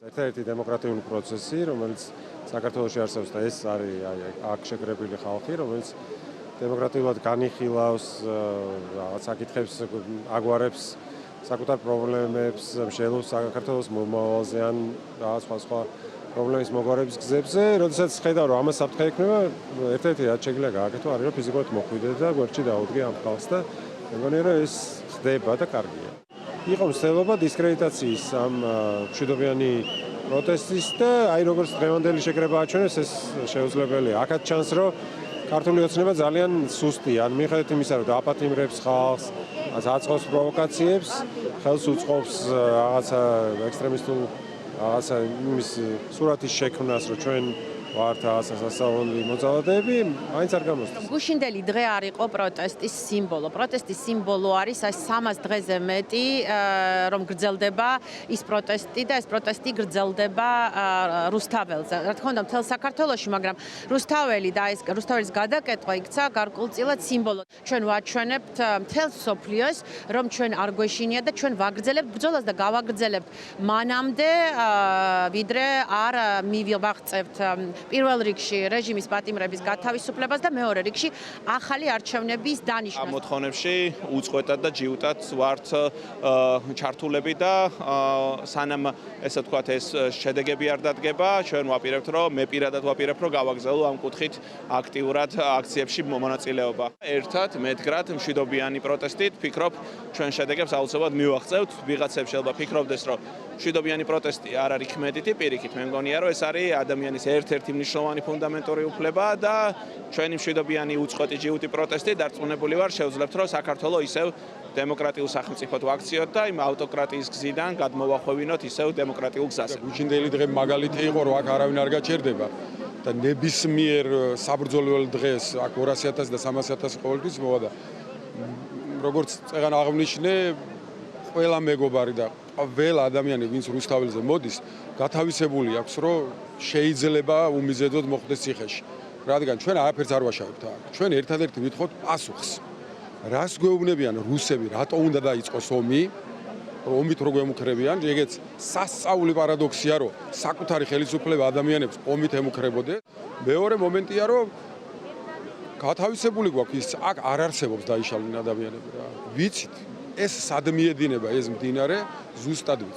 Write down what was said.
Ერთ-ერთი დემოკრატიული პროცესი, რომელიც საქართველოში არსებობს და ეს არის აქ შეკრებილი ხალხი, რომელიც დემოკრატიულად განიხილავს რაღაც საკითხებს, აგვარებს საკუთარ პრობლემებს, მსჯელობს საქართველოს მომავალზე ან რაღაც სხვა პრობლემის მოგვარების გზებზე, როდესაც ხედავ, რომ ამას საფრთხე ექნება, ერთ-ერთი რაც შეგვიძლია გააკეთო, არის რომ ფიზიკურად მოხვიდე და გვერდში დაუდგე ამ ხალხს და მეგონია რომ ეს ხდება და კარგია. იყო მცდელობა დისკრედიტაციის ამ მშვიდობიანი პროტესტის და აი როგორც დღევანდელი შეკრება აჩვენებს, ეს შეუძლებელია. აქაც ჩანს, რომ ქართული ოცნება ძალიან სუსტია, ან მიუხედავად იმისა, რომ დააპატიმრებს ხალხს, აწყობს პროვოკაციებს, ხელს უწყობს რაღაცა ექსტრემისტულ რაღაცა იმის სურათის შექმნას, რომ ჩვენ ვართ რაღაცა სასწაული მოძალადეები, მაინც არ გამოსდის. გუშინდელი დღე არ იყო პროტესტის სიმბოლო. პროტესტის სიმბოლო არის აი 300 დღეზე მეტი, რომ გრძელდება ის პროტესტი და ეს პროტესტი გრძელდება რუსთაველზე. რა თქმა უნდა, მთელ საქართველოში, მაგრამ რუსთაველი და ეს რუსთაველის გადაკეთვა იქცა გარკვეულწილად სიმბოლო. ჩვენ ვაჩვენებთ მთელ სოფლიოს, რომ ჩვენ არ გვეშინია და ჩვენ ვაგრძელებთ ბრძოლას და გავაგრძელებთ მანამდე, ვიდრე არ მივიღწევთ პირველ რიგში რეჟიმის პატიმრების გათავისუფლებას და მეორე რიგში ახალი არჩევნების დანიშნვას. ამ მოთხოვნებში უწყვეტად და ჯიუტად ვართ ჩართულები და სანამ ესე ვთქვათ ეს შედეგები არ დადგება, ჩვენ ვაპირებთ, რომ მე პირადად ვაპირებ, რომ გავაგზავნო ამ კუთხით აქტიურად აქციებში მონაწილეობა. ერთად მედგრად მშვიდობიანი პროტესტით ვფიქრობ, ჩვენ შედეგებს აუცილებლად მივაღწევთ. ვიღაცებს შეიძლება ფიქრობდეს, რომ მშვიდობიანი პროტესტი არ არის ქმედითი, პირიქით მე მგონია, რომ ეს არის ადამიანის ერთ-ერთი მნიშვნელოვანი ფუნდამენტური უფლება და ჩვენი მშვიდობიანი უწყვეტი ჯიუტი პროტესტი დარწმუნებული ვარ, შევძლებთ, რომ საქართველოს ისევ დემოკრატიულ სახელმწიფოდ ვაქციოთ და იმ ავტოკრატიის გზიდან გადმოვახვევინოთ ისევ დემოკრატიულ გზაზე. გუშინდელი დღე მაგალითი იყო, რომ აქ არავინ არ გაჩერდება და ნებისმიერ საბრძოლველ დღეს აქ 200.000 და 300.000 ყოველთვის მოვა და როგორც წეგან აღნიშნე, ყველა მეგობარი და ყველა ადამიანი, ვინც რუსთაველზე მოდის, გათავისებული აქვს, რომ შეიძლება უმიზედოდ მოხდეს ციხეში. რადგან ჩვენ არაფერს არ ვაშავებთ აქ. ჩვენ ერთადერთი ვითხოვთ პასუხს. რას გვეუბნებიან რუსები, რატო უნდა დაიწყოს ომი? ომით რო გვემუქრებიან, ეგეც სასწაული პარადოქსია, რომ საკუთარი ხელისუფლება ადამიანებს ომით ემუქრებოდეს. მეორე მომენტია, რომ გათავისებული გვაქვს ის აქ არ არსებობს დაიშალნენ ადამიანები რა. ვიცით, ეს სად მიედინება ეს მდინარე, ზუსტად ვიცით.